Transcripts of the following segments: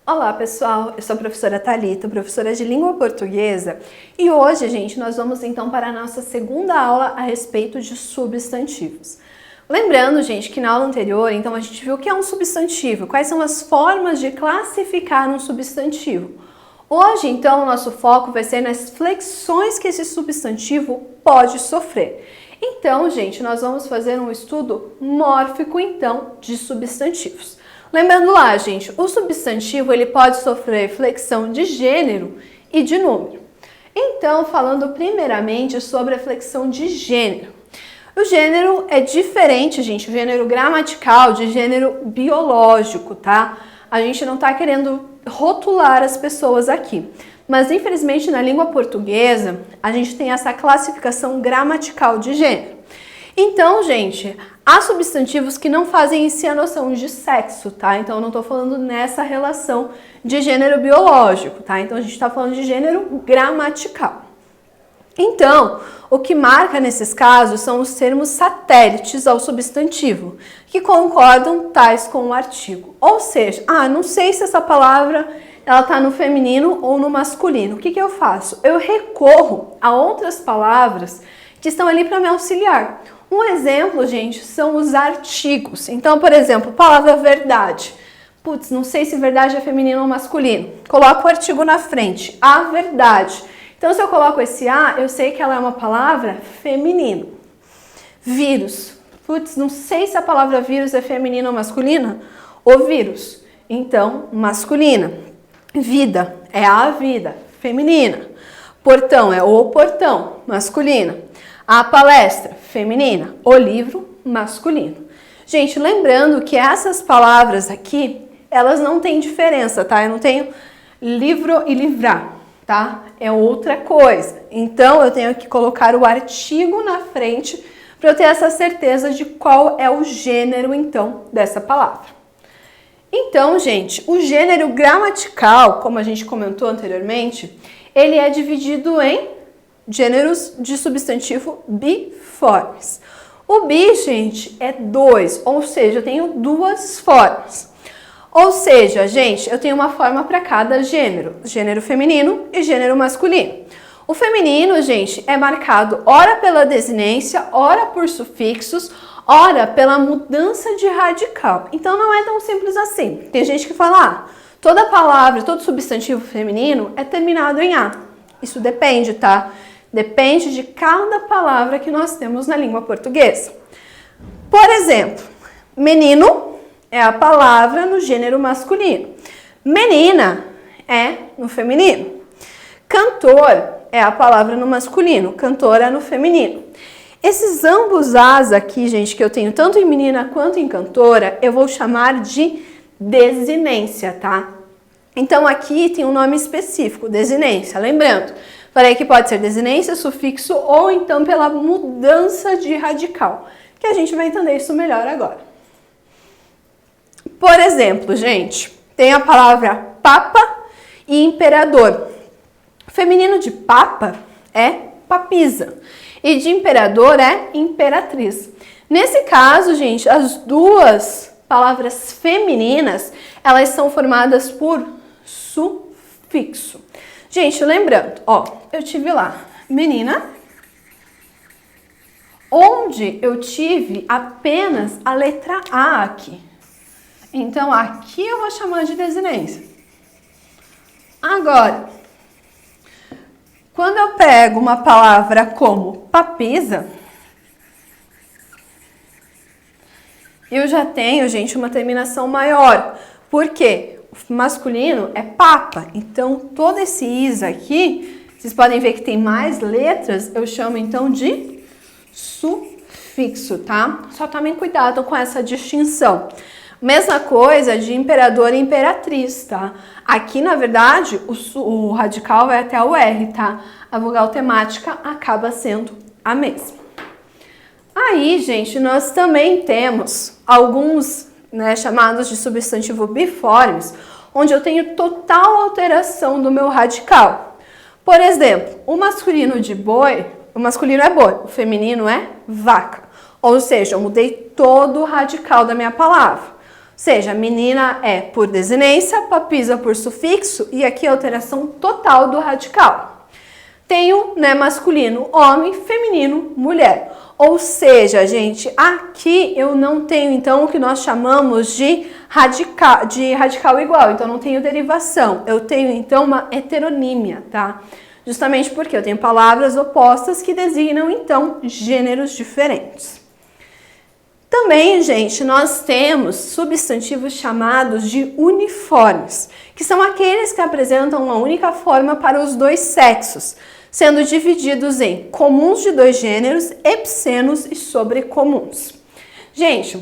Olá pessoal, eu sou a professora Thalita, professora de língua portuguesa, e hoje, gente, nós vamos então para a nossa segunda aula a respeito de substantivos. Lembrando, gente, que na aula anterior, então, a gente viu o que é um substantivo, quais são as formas de classificar um substantivo. Hoje, então, o nosso foco vai ser nas flexões que esse substantivo pode sofrer. Então, gente, nós vamos fazer um estudo mórfico, então, de substantivos. Lembrando lá, gente, o substantivo ele pode sofrer flexão de gênero e de número. Então, falando primeiramente sobre a flexão de gênero. O gênero é diferente, gente, o gênero gramatical de gênero biológico, tá? A gente não tá querendo rotular as pessoas aqui. Mas, infelizmente, na língua portuguesa, a gente tem essa classificação gramatical de gênero. Então, gente, há substantivos que não fazem em si a noção de sexo, tá? Então, eu não tô falando nessa relação de gênero biológico, tá? Então, a gente tá falando de gênero gramatical. Então, o que marca nesses casos são os termos satélites ao substantivo, que concordam tais com o artigo. Ou seja, não sei se essa palavra ela tá no feminino ou no masculino. O que eu faço? Eu recorro a outras palavras que estão ali para me auxiliar. Um exemplo, gente, são os artigos. Então, por exemplo, palavra verdade. Putz, não sei se verdade é feminino ou masculino. Coloco o artigo na frente, a verdade. Então, se eu coloco esse a, eu sei que ela é uma palavra feminino. Vírus. Putz, não sei se a palavra vírus é feminina ou masculina. O vírus. Então, masculina. Vida é a vida, feminina. Portão é o portão, masculina. A palestra, feminina. O livro, masculino. Gente, lembrando que essas palavras aqui, elas não têm diferença, tá? Eu não tenho livro e livrar, tá? É outra coisa. Então, eu tenho que colocar o artigo na frente para eu ter essa certeza de qual é o gênero, então, dessa palavra. Então, gente, o gênero gramatical, como a gente comentou anteriormente, ele é dividido em gêneros de substantivo biformes. O bi, gente, é 2, ou seja, eu tenho duas formas. Ou seja, gente, eu tenho uma forma para cada gênero, gênero feminino e gênero masculino. O feminino, gente, é marcado ora pela desinência, ora por sufixos, ora pela mudança de radical. Então não é tão simples assim. Tem gente que fala, toda palavra, todo substantivo feminino é terminado em A. Isso depende, tá? Depende de cada palavra que nós temos na língua portuguesa. Por exemplo, menino é a palavra no gênero masculino. Menina é no feminino. Cantor é a palavra no masculino. Cantora no feminino. Esses ambos as aqui, gente, que eu tenho tanto em menina quanto em cantora, eu vou chamar de desinência, tá? Então aqui tem um nome específico, desinência. Lembrando, falei que pode ser desinência, sufixo ou então pela mudança de radical, que a gente vai entender isso melhor agora. Por exemplo, gente, tem a palavra papa e imperador. O feminino de papa é papisa e de imperador é imperatriz. Nesse caso, gente, as duas palavras femininas, elas são formadas por sufixo. Gente, lembrando, eu tive lá menina, onde eu tive apenas a letra A aqui. Então, aqui eu vou chamar de desinência. Agora, quando eu pego uma palavra como papisa, eu já tenho, gente, uma terminação maior. Por quê? O masculino é papa, então todo esse is aqui, vocês podem ver que tem mais letras, eu chamo então de sufixo, tá? Só tomem cuidado com essa distinção. Mesma coisa de imperador e imperatriz, tá? Aqui, na verdade, o radical vai até o R, tá? A vogal temática acaba sendo a mesma. Aí, gente, nós também temos alguns chamados de substantivo biformes, onde eu tenho total alteração do meu radical. Por exemplo, o masculino de boi, o masculino é boi, o feminino é vaca. Ou seja, eu mudei todo o radical da minha palavra. seja, menina é por desinência, papisa por sufixo e aqui a alteração total do radical. Tenho, né, masculino, homem, feminino, mulher. Ou seja, gente, aqui eu não tenho, então, o que nós chamamos de radical igual. Então, não tenho derivação. Eu tenho, então, uma heteronímia, tá? Justamente porque eu tenho palavras opostas que designam, então, gêneros diferentes. Também, gente, nós temos substantivos chamados de uniformes, que são aqueles que apresentam uma única forma para os dois sexos, sendo divididos em comuns de dois gêneros, epicenos e sobrecomuns. Gente,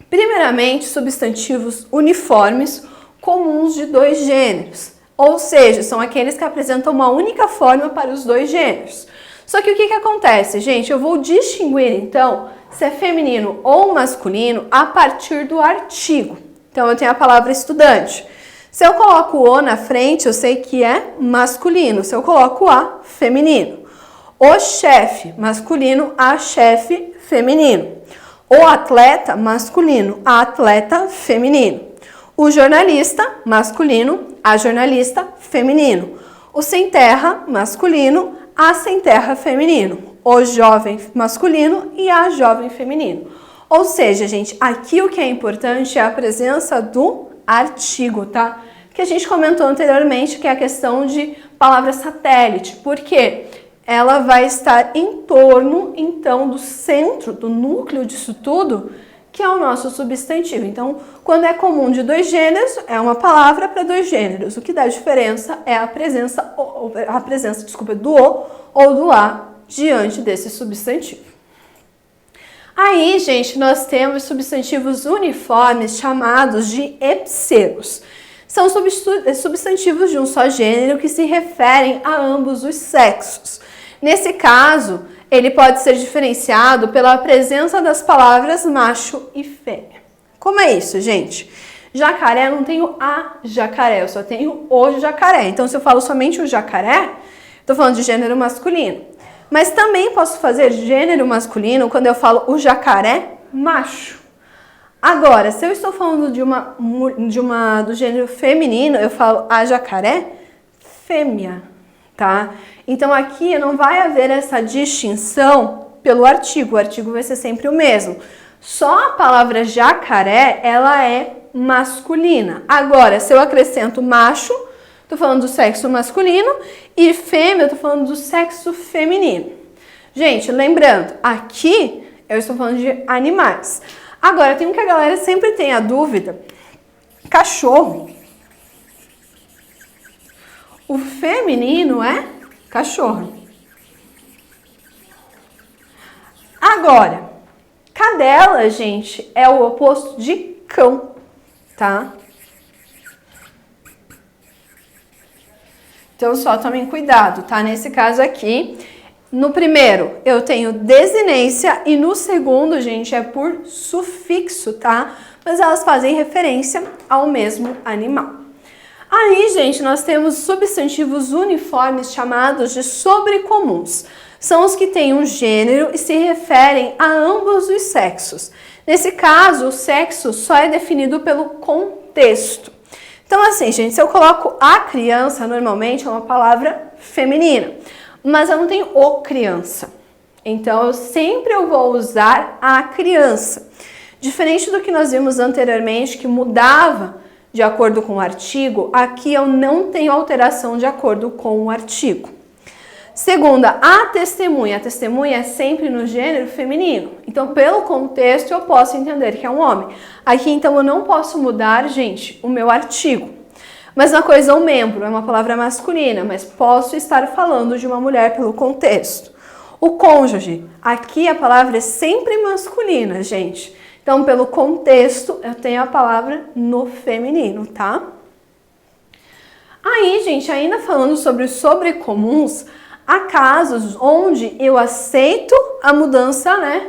primeiramente, substantivos uniformes comuns de dois gêneros, ou seja, são aqueles que apresentam uma única forma para os dois gêneros. Só que o que acontece, gente? Eu vou distinguir, então, se é feminino ou masculino a partir do artigo. Então, eu tenho a palavra estudante. Se eu coloco o na frente, eu sei que é masculino. Se eu coloco a, feminino. O chefe, masculino, a chefe, feminino. O atleta, masculino, a atleta, feminino. O jornalista, masculino, a jornalista, feminino. O sem terra, masculino, a sem terra, feminino. O jovem, masculino, e a jovem, feminino. Ou seja, gente, aqui o que é importante é a presença do artigo, tá? Que a gente comentou anteriormente, que é a questão de palavra satélite. Por quê? Ela vai estar em torno, então, do centro, do núcleo disso tudo, que é o nosso substantivo. Então, quando é comum de dois gêneros, é uma palavra para dois gêneros. O que dá diferença é a presença do o ou do a diante desse substantivo. Aí, gente, nós temos substantivos uniformes chamados de epicenos. São substantivos de um só gênero que se referem a ambos os sexos. Nesse caso, ele pode ser diferenciado pela presença das palavras macho e fêmea. Como é isso, gente? Jacaré, eu não tenho a jacaré, eu só tenho o jacaré. Então, se eu falo somente o jacaré, estou falando de gênero masculino. Mas também posso fazer gênero masculino quando eu falo o jacaré macho. Agora, se eu estou falando do gênero feminino, eu falo a jacaré fêmea, tá? Então aqui não vai haver essa distinção pelo artigo, o artigo vai ser sempre o mesmo. Só a palavra jacaré, ela é masculina. Agora, se eu acrescento macho, estou falando do sexo masculino, e fêmea, estou falando do sexo feminino. Gente, lembrando, aqui eu estou falando de animais. Agora, tem um que a galera sempre tem a dúvida. Cachorro. O feminino é cachorro. Agora, cadela, gente, é o oposto de cão, tá? Então, só tomem cuidado, tá? Nesse caso aqui, no primeiro, eu tenho desinência e no segundo, gente, é por sufixo, tá? Mas elas fazem referência ao mesmo animal. Aí, gente, nós temos substantivos uniformes chamados de sobrecomuns. São os que têm um gênero e se referem a ambos os sexos. Nesse caso, o sexo só é definido pelo contexto. Então, assim, gente, se eu coloco a criança, normalmente é uma palavra feminina. Mas eu não tenho o criança. Então, eu vou usar a criança. Diferente do que nós vimos anteriormente, que mudava de acordo com o artigo, aqui eu não tenho alteração de acordo com o artigo. Segunda, a testemunha. A testemunha é sempre no gênero feminino. Então, pelo contexto, eu posso entender que é um homem. Aqui, então, eu não posso mudar, gente, o meu artigo. Mesma coisa, o membro é uma palavra masculina, mas posso estar falando de uma mulher pelo contexto. O cônjuge, aqui a palavra é sempre masculina, gente. Então, pelo contexto, eu tenho a palavra no feminino, tá? Aí, gente, ainda falando sobre os sobrecomuns, há casos onde eu aceito a mudança, né,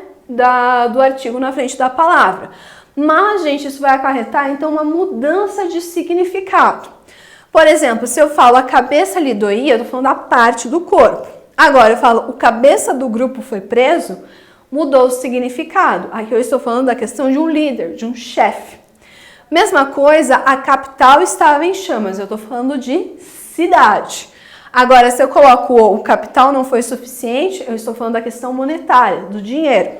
do artigo na frente da palavra. Mas, gente, isso vai acarretar, então, uma mudança de significado. Por exemplo, se eu falo a cabeça lhe doía, eu tô falando da parte do corpo. Agora, eu falo o cabeça do grupo foi preso, mudou o significado. Aqui eu estou falando da questão de um líder, de um chefe. Mesma coisa, a capital estava em chamas. Eu estou falando de cidade. Agora, se eu coloco o capital não foi suficiente, eu estou falando da questão monetária, do dinheiro.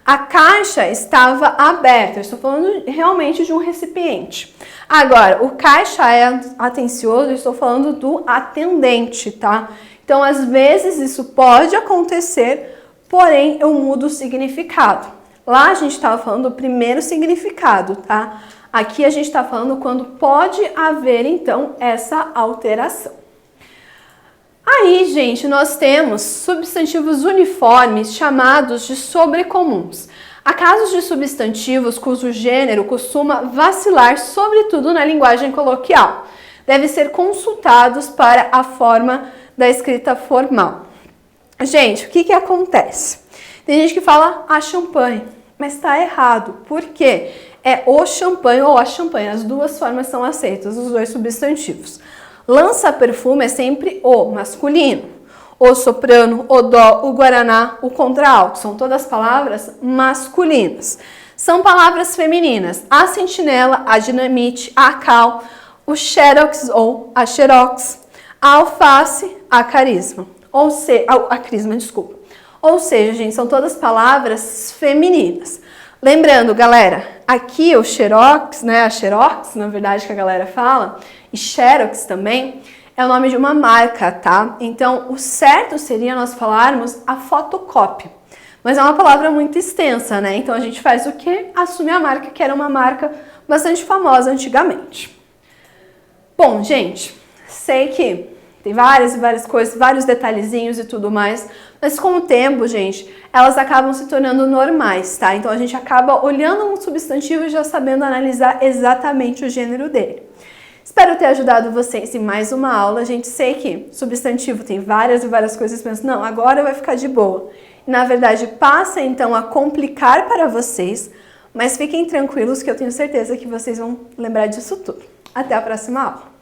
A caixa estava aberta, eu estou falando realmente de um recipiente. Agora, o caixa é atencioso, eu estou falando do atendente, tá? Então, às vezes isso pode acontecer, porém eu mudo o significado. Lá a gente estava falando do primeiro significado, tá? Aqui a gente está falando quando pode haver, então, essa alteração. Aí, gente, nós temos substantivos uniformes chamados de sobrecomuns. Há casos de substantivos cujo gênero costuma vacilar, sobretudo na linguagem coloquial. Devem ser consultados para a forma da escrita formal. Gente, o que acontece? Tem gente que fala a champanhe, mas está errado. Por quê? É o champanhe ou a champanhe. As duas formas são aceitas, os dois substantivos. Lança-perfume é sempre o masculino. O soprano, o dó, o guaraná, o contralto. São todas palavras masculinas. São palavras femininas. A sentinela, a dinamite, a cal, o xerox ou a xerox, a alface, a carisma. A crisma, desculpa. Ou seja, gente, são todas palavras femininas. Lembrando, galera, aqui o xerox, né, a xerox, na verdade, que a galera fala, e xerox também, é o nome de uma marca, tá? Então, o certo seria nós falarmos a fotocópia. Mas é uma palavra muito extensa, né? Então, a gente faz o quê? Assume a marca, que era uma marca bastante famosa antigamente. Bom, gente, sei que tem várias coisas, vários detalhezinhos e tudo mais, mas com o tempo, gente, elas acabam se tornando normais, tá? Então a gente acaba olhando um substantivo e já sabendo analisar exatamente o gênero dele. Espero ter ajudado vocês em mais uma aula. Gente, sei que substantivo tem várias coisas, mas não, agora vai ficar de boa. Na verdade, passa então a complicar para vocês, mas fiquem tranquilos que eu tenho certeza que vocês vão lembrar disso tudo. Até a próxima aula!